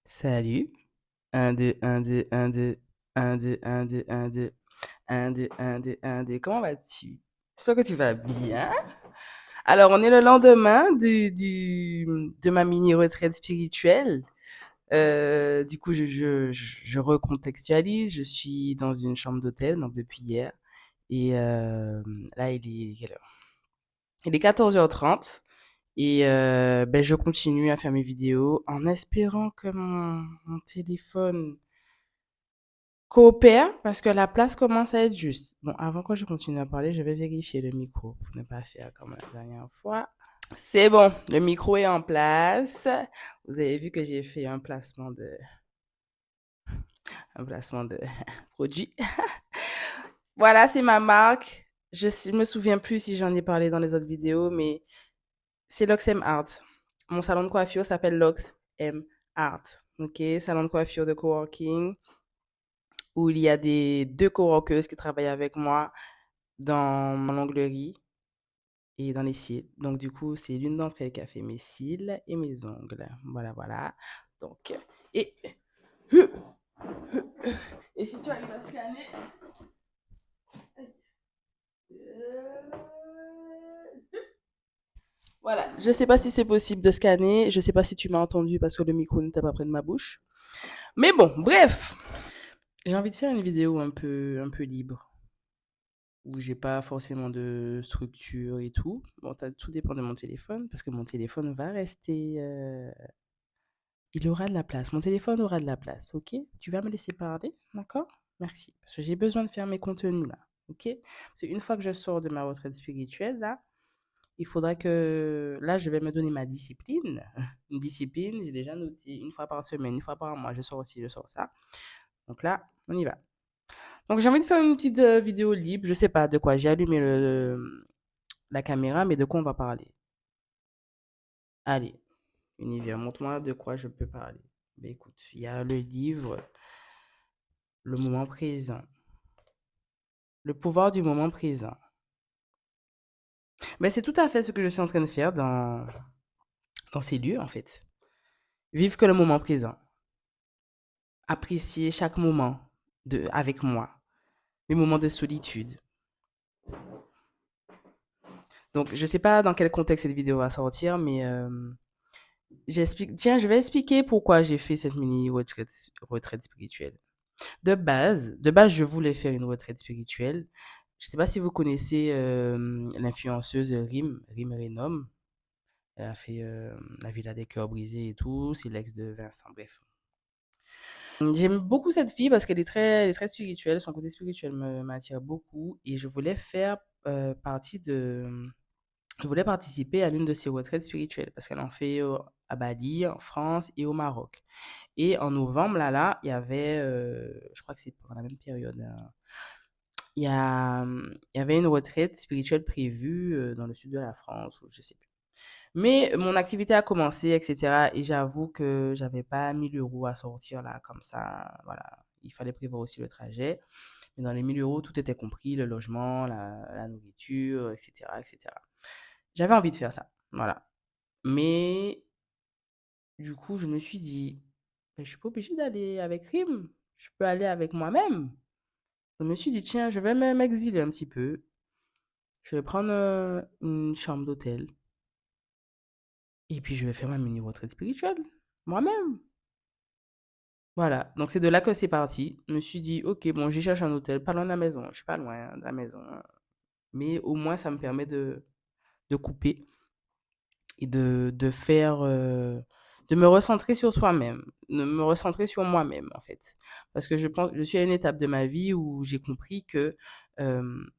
Salut. Un 2 1 2 1 2 1 2 1 2 1 2 1 2 1 2 1 2. Comment vas-tu? J'espère que tu vas bien. Alors, on est le lendemain de ma mini-retraite spirituelle. Du coup, je recontextualise. Je suis dans une chambre d'hôtel, donc depuis hier. Et là, il est quelle heure? Il est 14h30. Et ben, je continue à faire mes vidéos en espérant que mon téléphone coopère parce que la place commence à être juste. Bon, avant que je continue à parler, je vais vérifier le micro pour ne pas faire comme la dernière fois. C'est bon, le micro est en place. Vous avez vu que j'ai fait un placement de produit. Voilà, c'est ma marque. Me souviens plus si j'en ai parlé dans les autres vidéos, mais c'est Lox M Art. Mon salon de coiffure s'appelle Lox M Art. Ok, salon de coiffure de coworking où il y a deux coworkeuses qui travaillent avec moi dans mon onglerie et dans les cils. Donc, du coup, c'est l'une d'entre elles qui a fait mes cils et mes ongles. Voilà, voilà. Donc, et, et si tu arrives à scanner, voilà. Je sais pas si c'est possible de scanner. Je sais pas si tu m'as entendu parce que le micro n'était pas près de ma bouche. Mais bon, bref. J'ai envie de faire une vidéo un peu libre où j'ai pas forcément de structure et tout. Bon, tout dépend de mon téléphone parce que mon téléphone va rester. Il aura de la place. Mon téléphone aura de la place, ok? Tu vas me laisser parler, d'accord? Merci. Parce que j'ai besoin de faire mes contenus là, ok? Parce qu'une fois que je sors de ma retraite spirituelle là, il faudra que là, je vais me donner ma discipline. Une discipline, j'ai déjà noté une fois par semaine, une fois par mois, je sors aussi, je sors ça. Donc là, on y va. Donc j'ai envie de faire une petite vidéo libre. Je sais pas de quoi. J'ai allumé la caméra, mais de quoi on va parler? Allez, univers, montre-moi de quoi je peux parler. Ben écoute, il y a le livre, le moment présent, le pouvoir du moment présent. Ben c'est tout à fait ce que je suis en train de faire dans ces lieux en fait. Vivre que le moment présent, apprécier chaque moment avec moi, mes moments de solitude. Donc je sais pas dans quel contexte cette vidéo va sortir, mais tiens, je vais expliquer pourquoi j'ai fait cette mini retraite spirituelle. De base, je voulais faire une retraite spirituelle. Je sais pas si vous connaissez l'influenceuse Rim Renom. Elle a fait La Villa des Cœurs Brisés et tout. C'est l'ex de Vincent, bref. J'aime beaucoup cette fille parce elle est très spirituelle. Son côté spirituel m'attire beaucoup. Et je voulais faire partie de... Je voulais participer à l'une de ses retraites spirituelles parce qu'elle en fait à Bali, en France et au Maroc. Et en novembre, il y avait, je crois que c'est pendant la même période, hein, il y avait une retraite spirituelle prévue dans le sud de la France, ou je sais plus. Mais mon activité a commencé, etc. Et j'avoue que j'avais pas 1 000 € à sortir là, comme ça. Voilà. Il fallait prévoir aussi le trajet. Mais dans les 1 000 € tout était compris, le logement, la nourriture, etc., etc. J'avais envie de faire ça. Voilà. Mais du coup, je me suis dit, mais je suis pas obligée d'aller avec Rim. Je peux aller avec moi-même. Je me suis dit, tiens, je vais m'exiler un petit peu. Je vais prendre une chambre d'hôtel. Et puis, je vais faire ma mini-retraite spirituelle. Moi-même. Voilà. Donc, c'est de là que c'est parti. Je me suis dit, ok, bon, j'y cherche un hôtel, pas loin de la maison. Je suis pas loin de la maison. Mais au moins, ça me permet de couper et de faire, de me recentrer sur soi-même, de me recentrer sur moi-même en fait. Parce que je pense, je suis à une étape de ma vie où j'ai compris que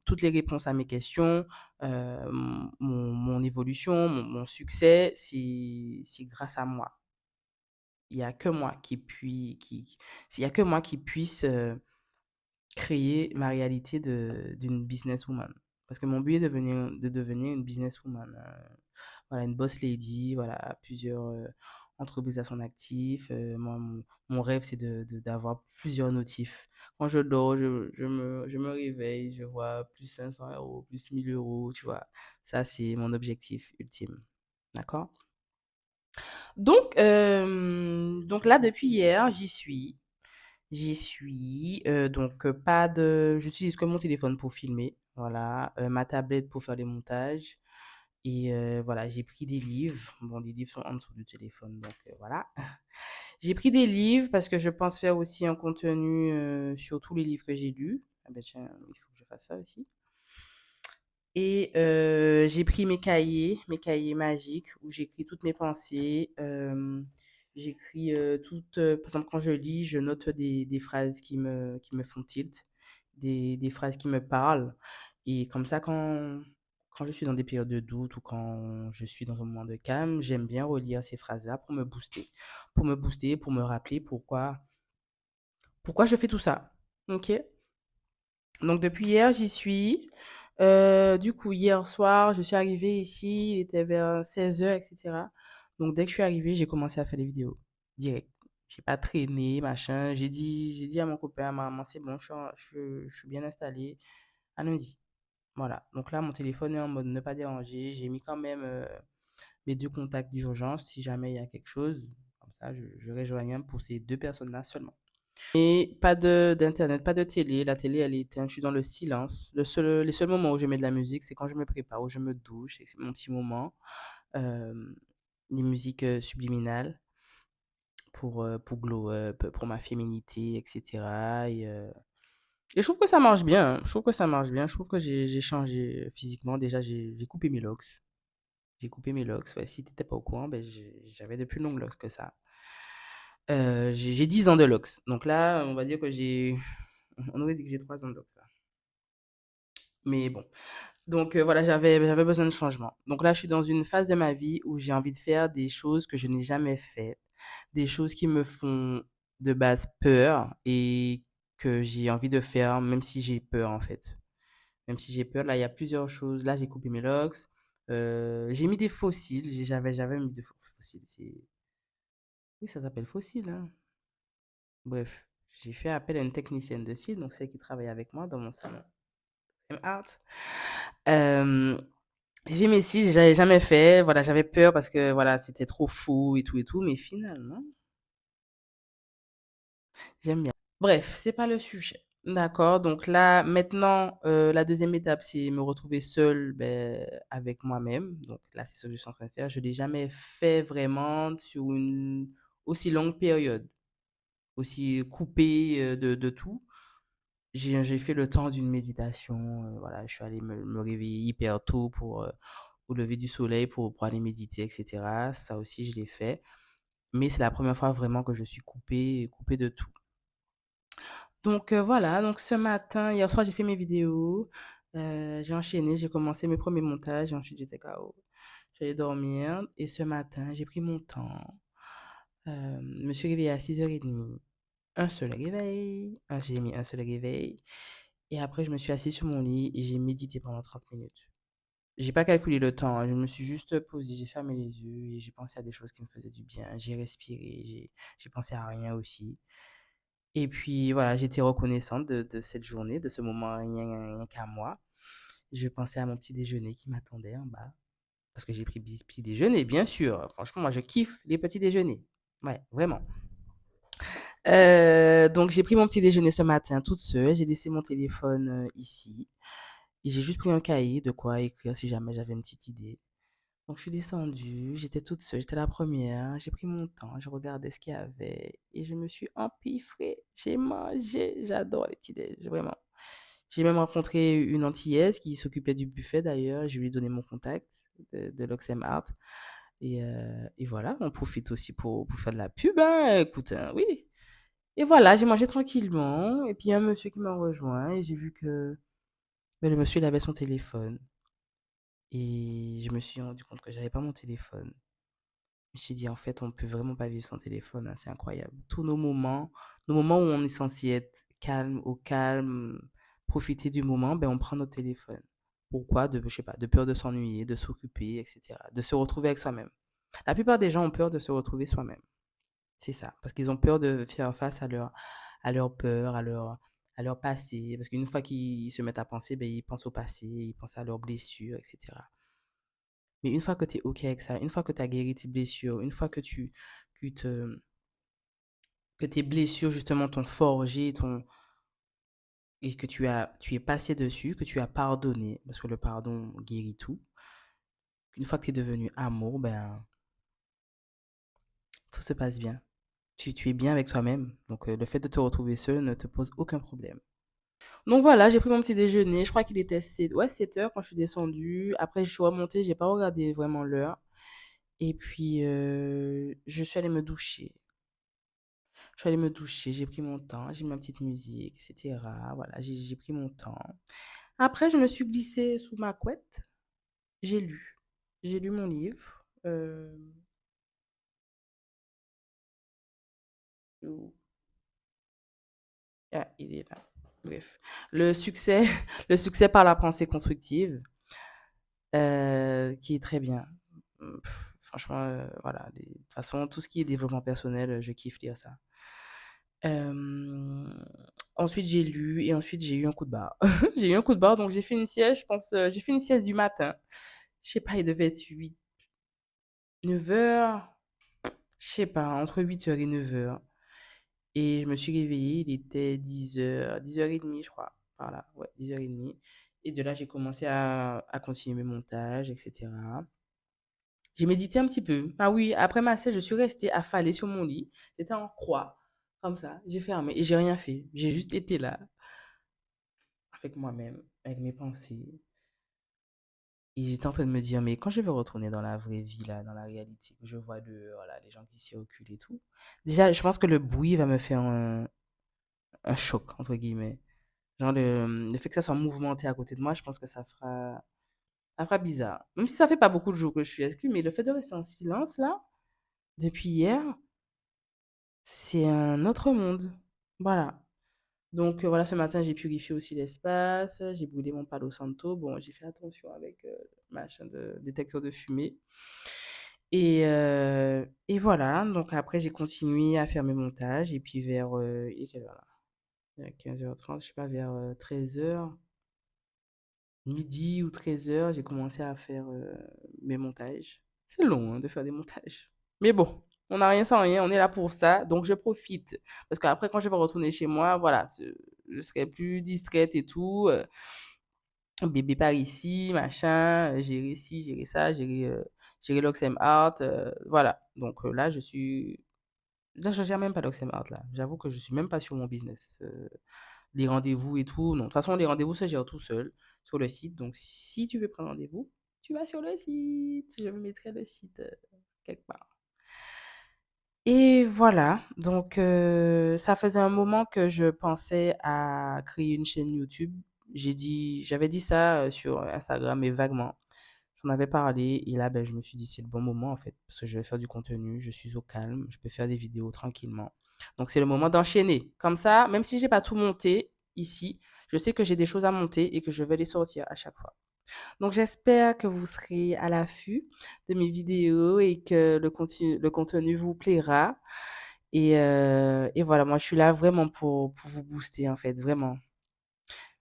toutes les réponses à mes questions, mon évolution, mon succès, c'est grâce à moi. Il y a que moi il y a que moi qui puisse créer ma réalité d'une businesswoman. Parce que mon but est de devenir une businesswoman. Voilà, une boss lady, voilà, plusieurs entreprises à son actif. Moi, mon rêve, c'est d'avoir plusieurs notifs. Quand je dors, je me réveille, je vois plus 500 €, plus 1 000 €, tu vois. Ça, c'est mon objectif ultime. D'accord? Donc, Donc là, depuis hier, j'y suis. J'y suis. Donc, pas de. J'utilise que mon téléphone pour filmer. Voilà. Ma tablette pour faire les montages. Et voilà, j'ai pris des livres. Bon, les livres sont en dessous du téléphone. Donc, voilà. J'ai pris des livres parce que je pense faire aussi un contenu sur tous les livres que j'ai lus. Ah ben tiens, il faut que je fasse ça aussi. Et j'ai pris mes cahiers magiques où j'écris toutes mes pensées. J'écris toutes, par exemple, quand je lis, je note des phrases qui me font tilt, des phrases qui me parlent. Et comme ça, quand je suis dans des périodes de doute ou quand je suis dans un moment de calme, j'aime bien relire ces phrases-là pour me booster. Pour me booster, pour me rappeler pourquoi je fais tout ça. Ok? Donc depuis hier, j'y suis. Du coup, hier soir, je suis arrivée ici, il était vers 16 heures, etc. Donc dès que je suis arrivée, j'ai commencé à faire les vidéos direct. J'ai pas traîné, machin. J'ai dit à mon copain, à ma maman, c'est bon, je suis bien installée. Allons-y. Voilà. Donc là, mon téléphone est en mode ne pas déranger. J'ai mis quand même mes deux contacts d'urgence si jamais il y a quelque chose. Comme ça, je reste joignable pour ces deux personnes-là seulement. Et pas d'internet, pas de télé. La télé, elle est éteinte. Je suis dans le silence. Les seuls moments où je mets de la musique, c'est quand je me prépare, où je me douche. Et c'est mon petit moment. Euh, des musiques subliminales pour glow up, pour ma féminité, etc. Et je trouve que ça marche bien. Hein. Je trouve que ça marche bien. Je trouve que j'ai changé physiquement. Déjà, j'ai coupé mes locks. J'ai coupé mes locks. Ouais, si t'étais pas au courant, ben j'avais de plus longues locks que ça. J'ai 10 ans de locks. Donc là, on va dire que j'ai on aurait dit que j'ai 3 ans de ça. Mais bon. Donc voilà, j'avais besoin de changement. Donc là, je suis dans une phase de ma vie où j'ai envie de faire des choses que je n'ai jamais faites, des choses qui me font de base peur et que j'ai envie de faire même si j'ai peur en fait. Même si j'ai peur, là, il y a plusieurs choses. Là, j'ai coupé mes locks. J'ai mis des fossiles. J'avais mis des fossiles. Oui, ça s'appelle fossile, hein. Bref, j'ai fait appel à une technicienne de cils, donc celle qui travaille avec moi dans mon salon. Art. Euh, j'ai mis si j'avais jamais fait, voilà, j'avais peur parce que voilà, c'était trop fou et tout, mais finalement, j'aime bien. Bref, c'est pas le sujet. D'accord, donc là, maintenant, la deuxième étape, c'est me retrouver seule ben, avec moi-même. Donc là, c'est ce que je suis en train de faire. Je l'ai jamais fait vraiment sur une aussi longue période, aussi coupée de tout. J'ai fait le temps d'une méditation. Voilà, je suis allée me réveiller hyper tôt au lever du soleil pour aller méditer, etc. Ça aussi, je l'ai fait. Mais c'est la première fois vraiment que je suis coupée de tout. Donc voilà, donc ce matin, hier soir, j'ai fait mes vidéos. J'ai enchaîné, j'ai commencé mes premiers montages. Et ensuite, j'étais KO. J'allais dormir. Et ce matin, j'ai pris mon temps. Je me suis réveillée à 6h30. Un seul réveil. J'ai mis un seul réveil. Et après, je me suis assise sur mon lit et j'ai médité pendant 30 minutes. J'ai pas calculé le temps, hein. Je me suis juste posée, j'ai fermé les yeux et j'ai pensé à des choses qui me faisaient du bien. J'ai respiré, j'ai pensé à rien aussi. Et puis voilà, j'étais reconnaissante de cette journée, de ce moment rien qu'à moi. Je pensais à mon petit déjeuner qui m'attendait en bas. Parce que j'ai pris petit déjeuner, bien sûr. Franchement, moi, je kiffe les petits déjeuners. Ouais, vraiment. Donc, j'ai pris mon petit déjeuner ce matin toute seule. J'ai laissé mon téléphone ici. Et j'ai juste pris un cahier de quoi écrire si jamais j'avais une petite idée. Donc, je suis descendue, j'étais toute seule, j'étais la première. J'ai pris mon temps, je regardais ce qu'il y avait et je me suis empiffrée. J'ai mangé, j'adore les petits déj, vraiment. J'ai même rencontré une Antillaise qui s'occupait du buffet d'ailleurs. Je lui ai donné mon contact de l'Oxem Art. Et voilà, on profite aussi pour faire de la pub, hein. Écoute, hein, oui. Et voilà, j'ai mangé tranquillement. Et puis, il y a un monsieur qui m'a rejoint et j'ai vu que mais le monsieur, il avait son téléphone. Et je me suis rendu compte que j'avais pas mon téléphone. Je me suis dit, en fait, on peut vraiment pas vivre sans téléphone, hein, c'est incroyable. Tous nos moments où on est censé être calme, au calme, profiter du moment, ben on prend notre téléphone. Pourquoi? Je sais pas, de peur de s'ennuyer, de s'occuper, etc. De se retrouver avec soi-même. La plupart des gens ont peur de se retrouver soi-même. C'est ça. Parce qu'ils ont peur de faire face à leur peur, à leur passé. Parce qu'une fois qu'ils se mettent à penser, ben, ils pensent au passé, ils pensent à leurs blessures, etc. Mais une fois que tu es OK avec ça, une fois que tu as guéri tes blessures, une fois que tu te, que tes blessures justement t'ont forgé, et que tu es passé dessus, que tu as pardonné, parce que le pardon guérit tout. Une fois que tu es devenu amour, ben, tout se passe bien. Tu es bien avec toi-même. Donc, le fait de te retrouver seul ne te pose aucun problème. Donc voilà, j'ai pris mon petit déjeuner. Je crois qu'il était 7 heures quand je suis descendue. Après, je suis remontée, j'ai pas regardé vraiment l'heure. Et puis, je suis allée me doucher. Je suis allée me doucher, j'ai pris mon temps, j'ai mis ma petite musique, etc. Voilà, j'ai pris mon temps. Après, je me suis glissée sous ma couette. J'ai lu. J'ai lu mon livre. Où- Ah, il est là. Bref. Le succès, le succès par la pensée constructive, qui est très bien. Franchement, voilà. De toute façon, tout ce qui est développement personnel, je kiffe lire ça. Euh, Ensuite, j'ai lu et ensuite, j'ai eu un coup de barre. J'ai eu un coup de barre, donc j'ai fait une sieste, je pense, j'ai fait une sieste du matin. Je sais pas, il devait être 9 heures. Je sais pas, entre 8 heures et 9 heures. Et je me suis réveillée, il était 10 heures, 10h30, je crois. Voilà, ouais, 10h30. Et de là, j'ai commencé à continuer mes montages, etc. J'ai médité un petit peu. Ah oui, après ma sieste, je suis restée affalée sur mon lit. J'étais en croix, comme ça. J'ai fermé et j'ai rien fait. J'ai juste été là, avec moi-même, avec mes pensées. Et j'étais en train de me dire, mais quand je vais retourner dans la vraie vie, là, dans la réalité, que je vois dehors, là, les gens qui circulent et tout. Déjà, je pense que le bruit va me faire un choc, entre guillemets. Genre, le fait que ça soit mouvementé à côté de moi, je pense que ça fera bizarre. Même si ça fait pas beaucoup de jours que je suis exclue, mais le fait de rester en silence, là, depuis hier, c'est un autre monde. Voilà. Donc, voilà, ce matin, j'ai purifié aussi l'espace, j'ai brûlé mon Palo Santo. Bon, j'ai fait attention avec machin de détecteur de fumée. Et voilà, donc après, j'ai continué à faire mes montages. Et puis, il est quelle heure là? Vers 15h30, je sais pas, vers 13h. Midi ou 13 heures, j'ai commencé à faire mes montages. C'est long hein, de faire des montages. Mais bon, on n'a rien sans rien, on est là pour ça, donc je profite. Parce qu'après, quand je vais retourner chez moi, voilà, je serai plus distraite et tout. Bébé par ici, machin, gérer ci, gérer ça, gérer l'Oxem Art. Voilà, donc là, là, je gère même pas l'Oxem Art, là. J'avoue que je suis même pas sur mon business. Les rendez-vous et tout. Non, de toute façon, les rendez-vous se gèrent tout seul sur le site. Donc, si tu veux prendre rendez-vous, tu vas sur le site. Je mettrai le site quelque part. Et voilà. Donc, ça faisait un moment que je pensais à créer une chaîne YouTube. J'avais dit ça sur Instagram, mais vaguement. J'en avais parlé et là, ben, je me suis dit, c'est le bon moment en fait, parce que je vais faire du contenu, je suis au calme, je peux faire des vidéos tranquillement. Donc, c'est le moment d'enchaîner. Comme ça, même si j'ai pas tout monté ici, je sais que j'ai des choses à monter et que je vais les sortir à chaque fois. Donc, j'espère que vous serez à l'affût de mes vidéos et que le contenu vous plaira. Et voilà, moi, je suis là vraiment pour vous booster en fait, vraiment.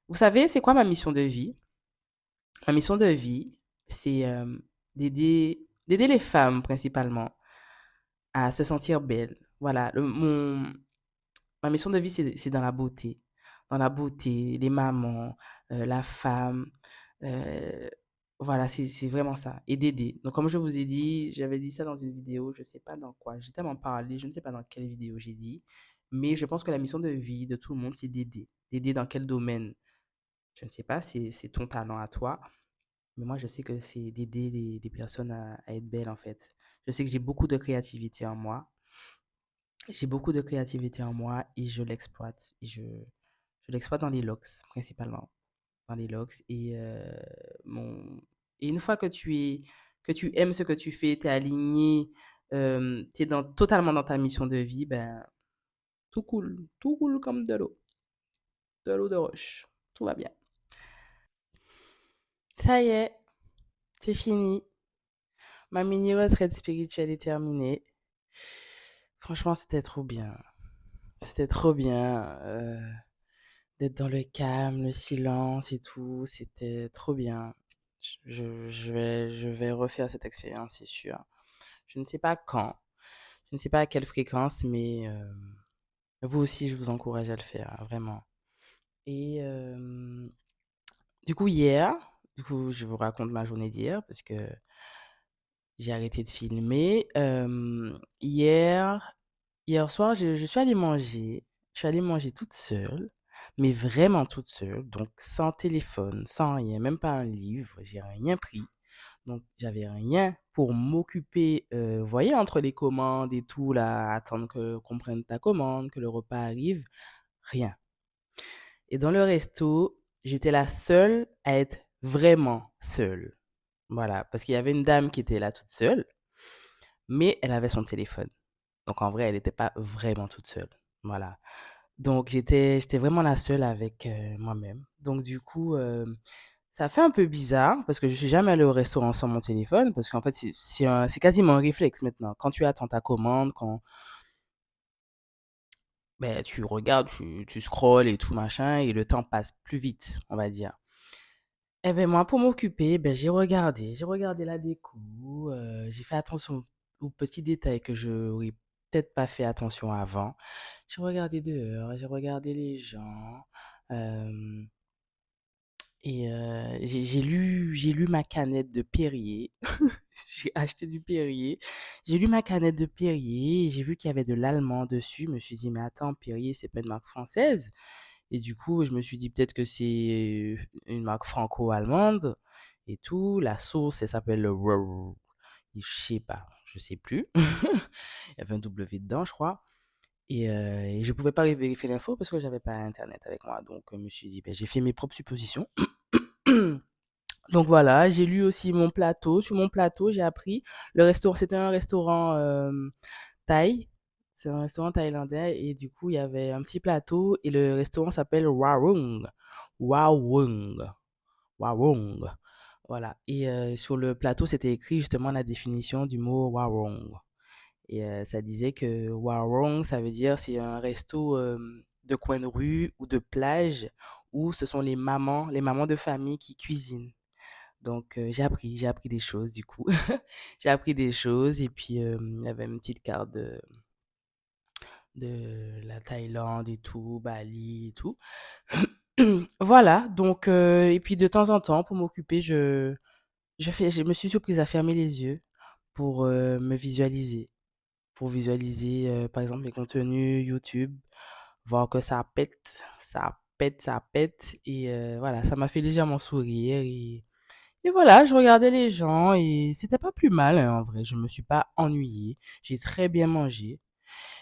Vous savez, c'est quoi ma mission de vie? Ma mission de vie, c'est d'aider les femmes principalement à se sentir belles. Voilà, ma mission de vie, c'est dans la beauté. Dans la beauté, les mamans, la femme. euh, voilà, c'est vraiment ça. Et d'aider. Donc, comme je vous ai dit, j'avais dit ça dans une vidéo, je ne sais pas dans quoi. J'ai tellement parlé, je ne sais pas dans quelle vidéo j'ai dit. Mais je pense que la mission de vie de tout le monde, c'est d'aider. D'aider dans quel domaine? Je ne sais pas, c'est ton talent à toi. Mais moi, je sais que c'est d'aider les personnes à être belles, en fait. Je sais que j'ai beaucoup de créativité en moi. J'ai beaucoup de créativité en moi et je l'exploite. Je l'exploite dans les locks, principalement. Dans les locks. Et une fois que tu aimes ce que tu fais, tu es aligné, tu es totalement dans ta mission de vie, ben, tout coule comme de l'eau de roche. Tout va bien. Ça y est, c'est fini. Ma mini-retraite spirituelle est terminée. Franchement, c'était trop bien. C'était trop bien d'être dans le calme, le silence et tout. C'était trop bien. Je vais refaire cette expérience, c'est sûr. Je ne sais pas quand, je ne sais pas à quelle fréquence, mais Vous aussi, je vous encourage à le faire, hein, vraiment. Et du coup, je vous raconte ma journée d'hier parce que j'ai arrêté de filmer. Hier soir, je suis allée manger. Je suis allée manger toute seule, mais vraiment toute seule, donc sans téléphone, sans rien, même pas un livre, j'ai rien pris. Donc, j'avais rien pour m'occuper, vous voyez, entre les commandes et tout, là, attendre qu'on prenne ta commande, que le repas arrive, rien. Et dans le resto, j'étais la seule à être vraiment seule. Voilà, parce qu'il y avait une dame qui était là toute seule, mais elle avait son téléphone. Donc en vrai, elle n'était pas vraiment toute seule. Voilà. Donc j'étais vraiment la seule avec moi-même. Donc du coup, ça fait un peu bizarre parce que je suis jamais allée au restaurant sans mon téléphone parce qu'en fait, c'est quasiment un réflexe maintenant. Quand tu attends ta commande, quand ben, tu regardes, tu scrolles et tout machin, et le temps passe plus vite, on va dire. Eh ben moi, pour m'occuper, ben j'ai regardé la déco, j'ai fait attention aux petits détails que je n'aurais peut-être pas fait attention avant. J'ai regardé dehors, j'ai regardé les gens, hem et j'ai lu ma canette de Perrier. J'ai acheté du Perrier. J'ai lu ma canette de Perrier et j'ai vu qu'il y avait de l'allemand dessus. Je me suis dit: «Mais attends, Perrier, c'est pas une marque française?» Et du coup, je me suis dit: «Peut-être que c'est une marque franco-allemande et tout». La sauce, elle s'appelle je sais pas, je sais plus. Il y avait un W dedans, je crois. Et je pouvais pas vérifier l'info parce que j'avais pas internet avec moi. Donc, je me suis dit: «Beh, j'ai fait mes propres suppositions». Donc voilà, j'ai lu aussi mon plateau. Sur mon plateau, j'ai appris le restaurant, c'était un restaurant thaï. C'est un restaurant thaïlandais et du coup, il y avait un petit plateau et le restaurant s'appelle Warung. Warung. Warung. Voilà. Et sur le plateau, c'était écrit justement la définition du mot Warung. Et ça disait que Warung, ça veut dire c'est un resto de coin de rue ou de plage où ce sont les mamans de famille qui cuisinent. Donc, j'ai appris des choses du coup. J'ai appris des choses et puis, il y avait une petite carte de la Thaïlande et tout, Bali et tout. Voilà, donc, et puis de temps en temps, pour m'occuper, je me suis surprise à fermer les yeux pour me visualiser. Pour visualiser, par exemple, mes contenus YouTube, voir que ça pète, ça pète, ça pète. Et voilà, ça m'a fait légèrement sourire. Et voilà, je regardais les gens et c'était pas plus mal, hein, en vrai. Je me suis pas ennuyée. J'ai très bien mangé.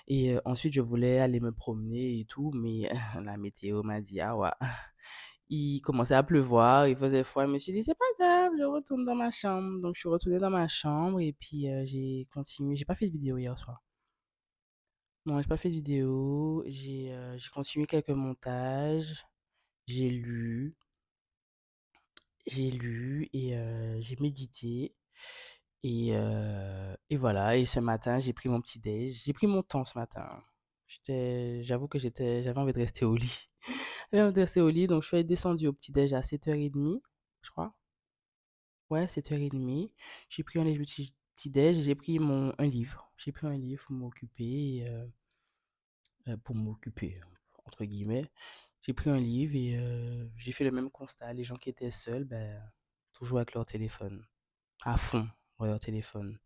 Et ensuite, je voulais aller me promener et tout, mais la météo m'a dit, ah ouais, il commençait à pleuvoir, il faisait froid. Je me suis dit, c'est pas grave, je retourne dans ma chambre. Donc, je suis retournée dans ma chambre et puis j'ai continué. J'ai pas fait de vidéo hier soir. Non, j'ai pas fait de vidéo. J'ai continué quelques montages. J'ai lu, j'ai lu et j'ai médité. Et voilà, et ce matin, j'ai pris mon petit déj. J'ai pris mon temps ce matin. J'avoue que j'avais envie de rester au lit. J'avais envie de rester au lit, donc je suis descendue au petit déj à 7h30, je crois. Ouais, 7h30. J'ai pris un petit déj, j'ai pris un livre. J'ai pris un livre pour m'occuper, entre guillemets. J'ai pris un livre et j'ai fait le même constat. Les gens qui étaient seuls, ben, toujours avec leur téléphone, à fond, dans leur téléphone.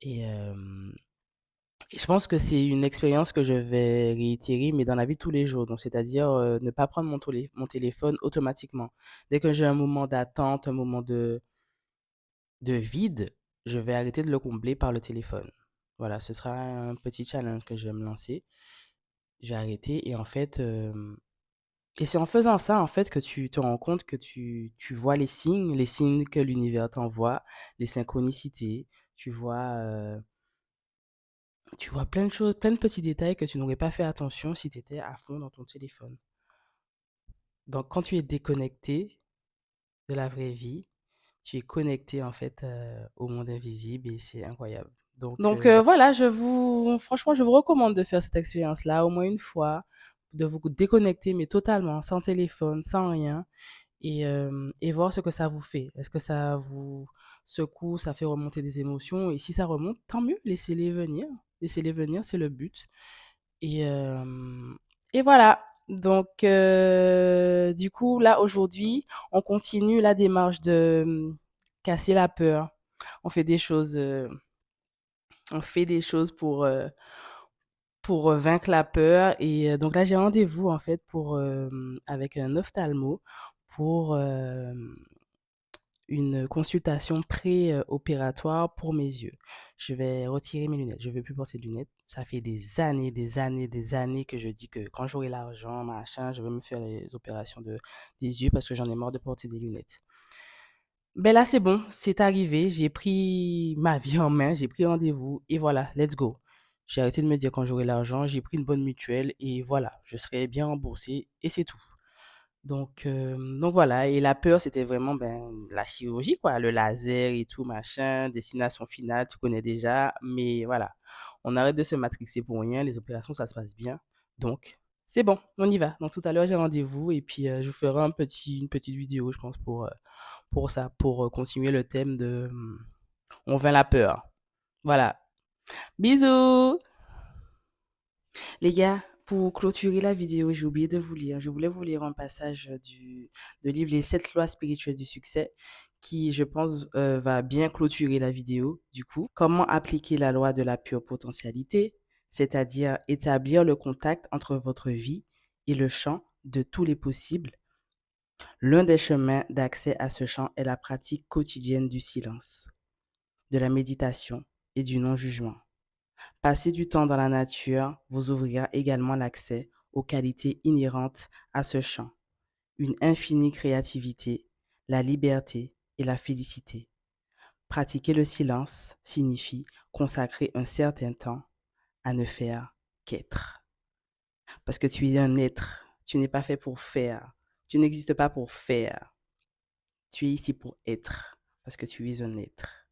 Et, euh, et je pense que c'est une expérience que je vais réitérer, mais dans la vie de tous les jours. Donc, c'est-à-dire ne pas prendre mon téléphone automatiquement. Dès que j'ai un moment d'attente, un moment de vide, je vais arrêter de le combler par le téléphone. Voilà, ce sera un petit challenge que je vais me lancer. J'ai arrêté et en fait, et c'est en faisant ça, en fait, que tu te rends compte que tu vois les signes que l'univers t'envoie, les synchronicités. Tu vois, euh, Tu vois plein de choses, plein de petits détails que tu n'aurais pas fait attention si tu étais à fond dans ton téléphone. Donc, quand tu es déconnecté de la vraie vie, tu es connecté en fait au monde invisible et c'est incroyable. Donc voilà, franchement, je vous recommande de faire cette expérience-là au moins une fois, de vous déconnecter, mais totalement, sans téléphone, sans rien, et voir ce que ça vous fait. Est-ce que ça vous secoue, ça fait remonter des émotions? Et si ça remonte, tant mieux, laissez-les venir. Laissez-les venir, c'est le but. Et, et voilà. Donc, du coup, là, aujourd'hui, on continue la démarche de casser la peur. On fait des choses, on fait des choses pour vaincre la peur. Et donc là, j'ai rendez-vous, en fait, avec un ophtalmo pour une consultation pré-opératoire pour mes yeux. Je vais retirer mes lunettes. Je ne veux plus porter de lunettes. Ça fait des années, des années, des années que je dis que quand j'aurai l'argent, machin, je vais me faire les opérations des yeux parce que j'en ai marre de porter des lunettes. Ben là, c'est bon, c'est arrivé. J'ai pris ma vie en main, j'ai pris rendez-vous et voilà, let's go. J'ai arrêté de me dire quand j'aurai l'argent, j'ai pris une bonne mutuelle et voilà, je serai bien remboursé et c'est tout. Donc voilà, et la peur, c'était vraiment ben, la chirurgie, quoi, le laser et tout, machin, destination finale, tu connais déjà, mais voilà, on arrête de se matrixer pour rien, les opérations, ça se passe bien, donc c'est bon, on y va. Donc tout à l'heure, j'ai rendez-vous et puis je vous ferai une petite vidéo, je pense, pour ça, pour continuer le thème de on vainc la peur. Voilà, bisous! Les gars, pour clôturer la vidéo, j'ai oublié de vous lire. Je voulais vous lire un passage de livre Les 7 lois spirituelles du succès qui, je pense, va bien clôturer la vidéo. Du coup, comment appliquer la loi de la pure potentialité, c'est-à-dire établir le contact entre votre vie et le champ de tous les possibles. L'un des chemins d'accès à ce champ est la pratique quotidienne du silence, de la méditation et du non-jugement. Passer du temps dans la nature vous ouvrira également l'accès aux qualités inhérentes à ce champ, une infinie créativité, la liberté et la félicité. Pratiquer le silence signifie consacrer un certain temps à ne faire qu'être. Parce que tu es un être, tu n'es pas fait pour faire, tu n'existes pas pour faire, tu es ici pour être, parce que tu es un être.